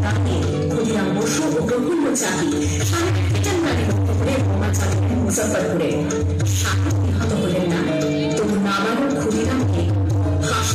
দাঁড়িয়ে ক্ষুদিরাম বসু ও প্রফুল্ল চাকি সাড়ে গাড়ি লক্ষ্য করে বোমা চালালেন মুজফ্ফরপুরে। 7 নিহত হলেন না, তবু নাবালক ক্ষুদিরামকে ফাঁস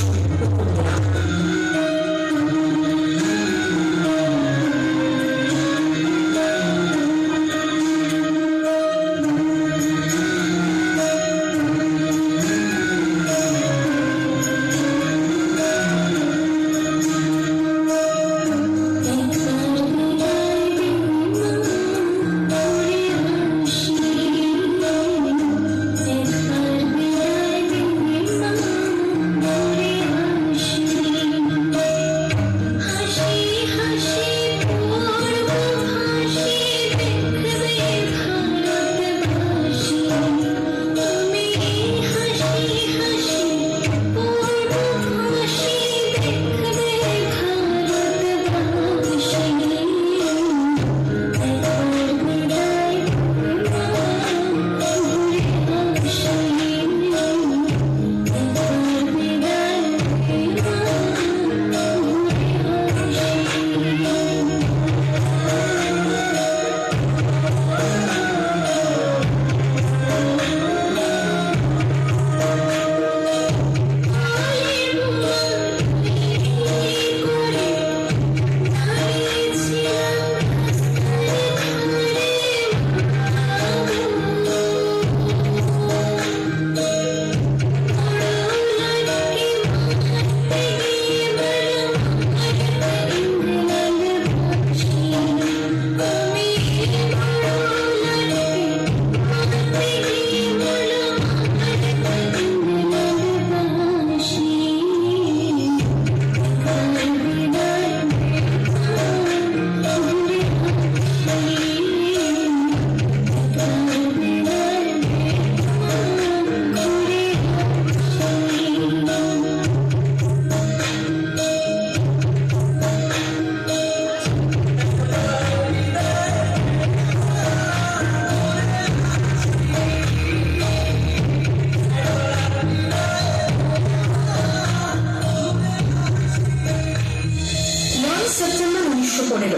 করলেন।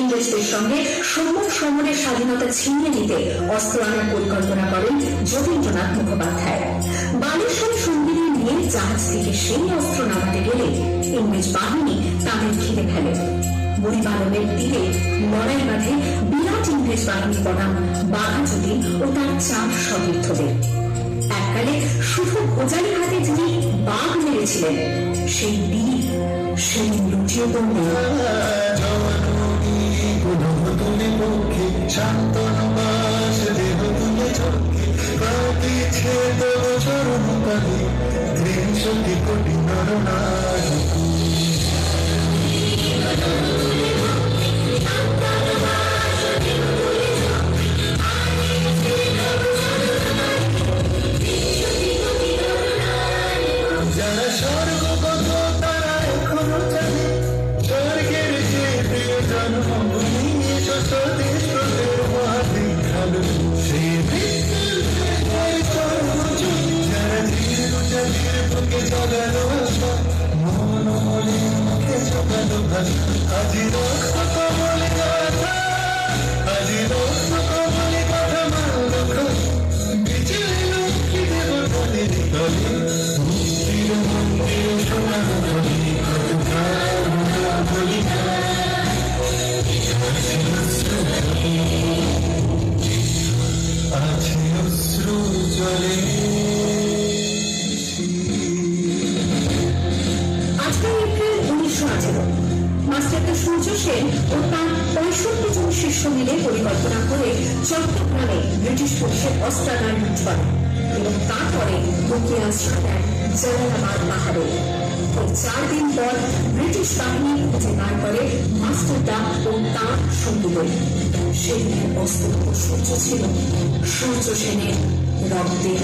ইংরেজদের সঙ্গে সমর সমরের স্বাধীনতা ছিনিয়ে নিতে অস্ত্র আনার পরিকল্পনা করেন যতীন্দ্রনাথ মুখোপাধ্যায়। বালেশ্বর সঙ্গিনী নিয়ে জাহাজ থেকে সেই অস্ত্র নামাতে গেলে ইংরেজ বাহিনী তাদের ঘিরে ফেলে। বুড়িবালনের তীরে লড়াই বাঁধে বিরাট ইংরেজ বাহিনী বনাম বাঘাযতীন ও তার 4 সতীর্থদের। এককালে শুধু গোজারি হাতে যিনি বাঘ মেরেছিলেন, সেই বীর সেই লুটিয়ে পড়লেন। কোটি নরনারী যারা স্বর্গপথ তারা এখনো জানে স্বর্গের যে প্রিয় জন্মভূমি স্বদেশ মাটি খালো সে যারা ধীরে ধীরে বুকে জগালো মন মনে মুখে জগালো ভাষা আজি রক্ত কমলে কথা আজি রক্ত কমলে কথা মানল বিজয় লক্ষ্মী দেবতাদের দলে মুক্তির মন্দির সোনার বলি বলি আছে অশ্রু জলে। 8 এপ্রিল 1918 মাস্টারদা সূর্য সেন ও তার 65 জন শিষ্য মিলে পরিকল্পনা করে চট্টগ্রামে ব্রিটিশ পুলিশের অস্ত্রাগার লুট করে এবং তারপরে লুকিয়ে আশ্রয় দেয় জালালাবাদ পাহাড়ে। 4 দিন পর ব্রিটিশ বাহিনী খুঁজে বার করে মাস্টারদা ও তার সঙ্গীদের। সেই অস্ত্র সূর্য ছিল সূর্য সেনের রক্তের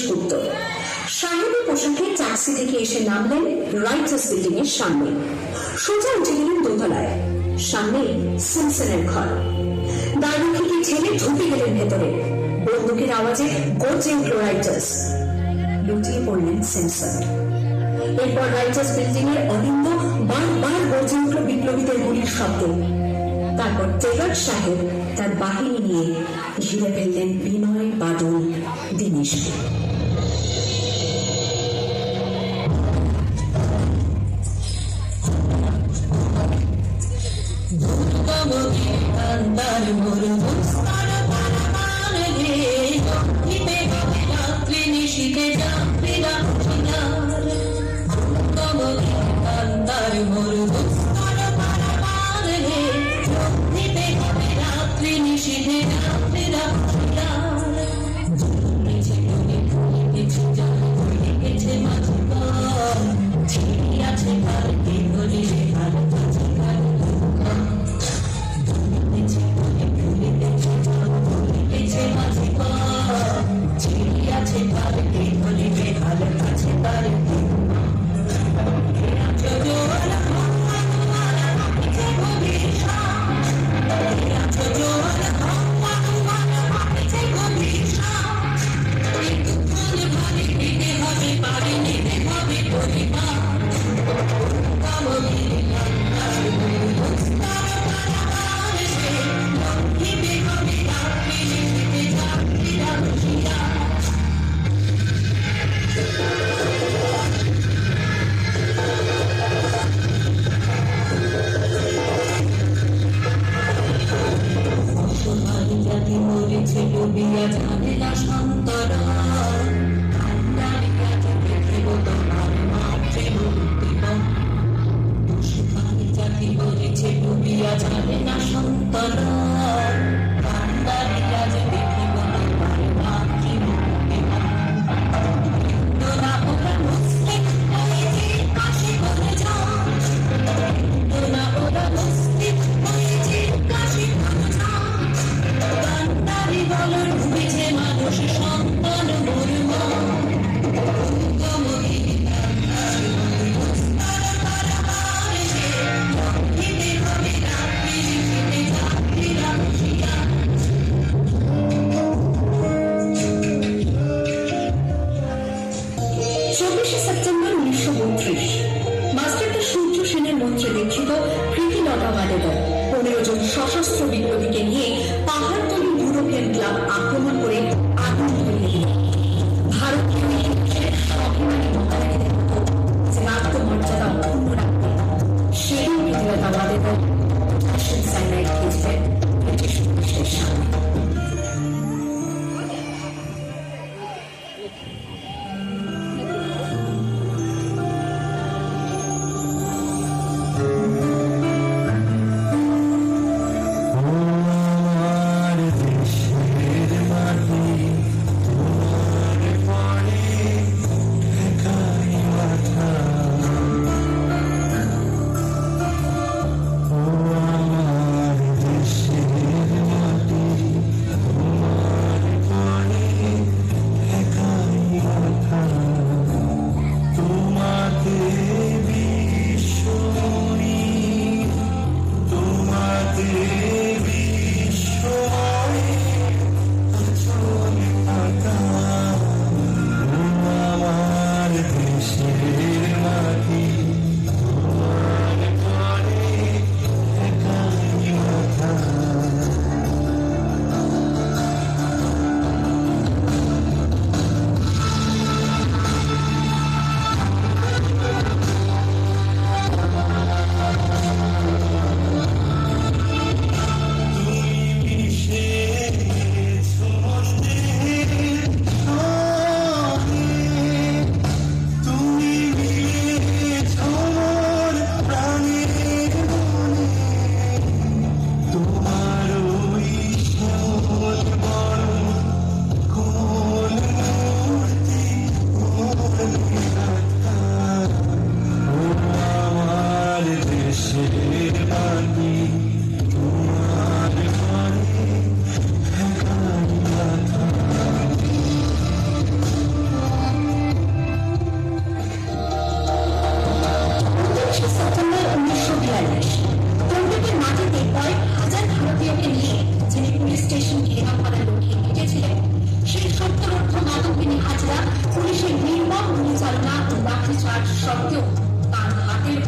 গুপ্ত। সাহেবের পোশাকে ট্যাক্সি থেকে এসে নামলেন রাইটার্স বিল্ডিং এর সামনে, সোজা উঠে গেলেন দোতলায়। সামনে সিমসনের ঘর। দ্বাররক্ষীকে ঠেলে ঢুকে গেলেন ভেতরে। বন্দুকের আওয়াজে গর্জে উঠল রাইটার্স। লুটিয়ে পড়লেন সিমসন। এরপর রাইটার্স বিল্ডিং এর অলিন্দ বারবার গর্জে উঠল বিপ্লবীদের গুলির শব্দ। তারপর টেলর সাহেব তার বাহিনী নিয়ে ঘিরে ফেললেন বিনয়, বাদল, দীনেশকে। সশস্ত্র বিপ্লবীকে নিয়ে পাহাড়তলি ইউরোপিয়ান ক্লাব আক্রমণ করে আগুন ধরিয়ে দিল। ভারতীয় ইতিহাসের স্বাভিমানী মোতাবেকের মতো যে আত্মমর্যাদা অক্ষুণ্ণ রাখবে, সেই প্রতিবাদাবাদের পটাশিয়াম সায়ানাইড খেয়েছিলেন ব্রিটিশ পুলিশের সামনে।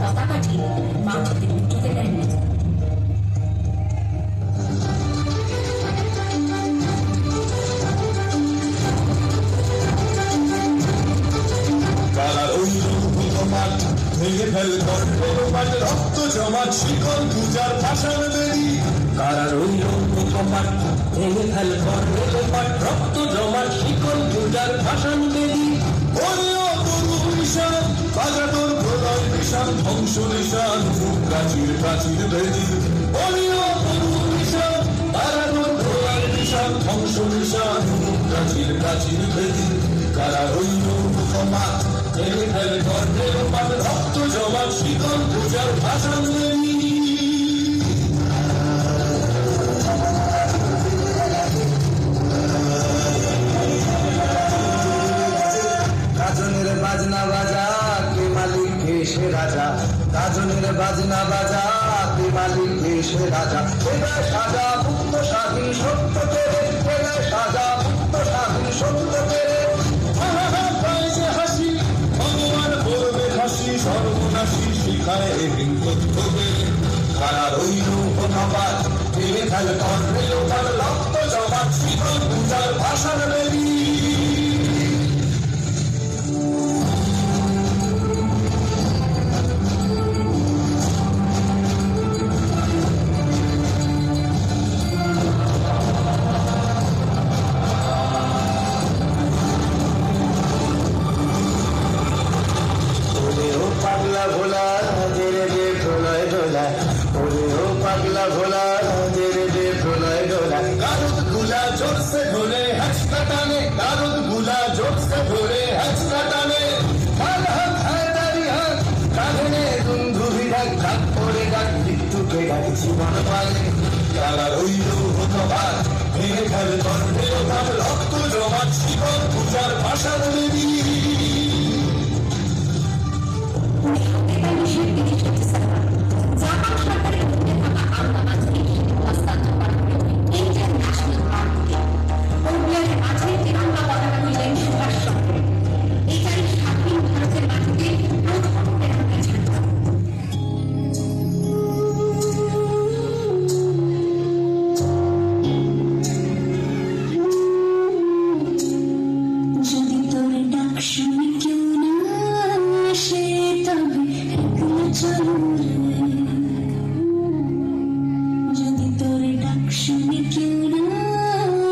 পতাকাটি মাটিতে উঠতে দেয়নি। ভেঙে ফেল মাঠ রক্ত জমাট শিকল পূজার ভাষণ বেরি কারা রইল মাঠ ভেঙে ফেল মাঠ রক্ত জমাট শিকল পূজার ভাষণ বেরি বাজা তোর প্রলয় নিশান ধ্বংস নিশান প্রাচীর প্রাচীর বেরি তারা তোর প্রলয় নিশান ধ্বংস নিশান প্রাচীর প্রাচীর বেরি কারা রইল মাঠ ভেঙে ফেল মাঠ রক্ত জমাট শিকল পূজার ভাষণ বেরি গাজনের বাজনা বাজা কে মালিক কে সে রাজা গাজনের বাজনা বাজা কে মালিক কে সে রাজা এবার সাজা মুক্ত স্বাধীন সত্য করে এবার সাজা মুক্ত স্বাধীন সত্য করে হাসি ভগবান করবে হাসি সর্বনাশী শিখায় হিংসে কারা রইল প্রভাবাদ ভেঙে ফেল রক্ত জমাট শিকল পূজার ভাষণ বেরি পাগলা ভোলা জেরে দে প্রলয় ডোলা ওরে ও পাগলা ভোলা জেরে দে প্রলয় ডোলা গারুদ গুলা জোরসে ধরে হ্যাচকা টানে গারুদ গুলা জোরসে ধরে হ্যাচকা টানে হাত হাত হাত দাড়ি হাত কাঁধে দুন্ধুবি ডাক ডাক পড়ে ডাক মৃত্যুকে ডাক জীবন পালে তারা রইল হতবাদ ভেঙে ফেল রক্ত জমাট শিকল পূজার ভাষণ বেরি জাপান সরকারের মধ্যে থাকা আন্দামানকে হস্তান্তর করা হল ইন্টারন্যাশনাল আর্মিতে। কোরিয়ার মাঝে তিরঙ্গা পতাকা তুললেন সুভাষ চন্দ্র। এটাই স্বাধীন ভারতের মাটিতে প্রথম তিরঙ্গা ঝান্ডা। যদি তোর ডাক শুনে কেউ না আসে তবে একলা চলো রে। যদি তোর ডাক শুনে কেউ না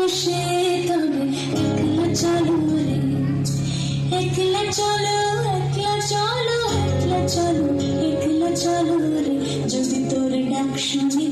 আসে তবে একলা চলো রে। একলা চলো একলা চলো একলা চলো একলা চলো রে। যদি তোর ডাক শুনে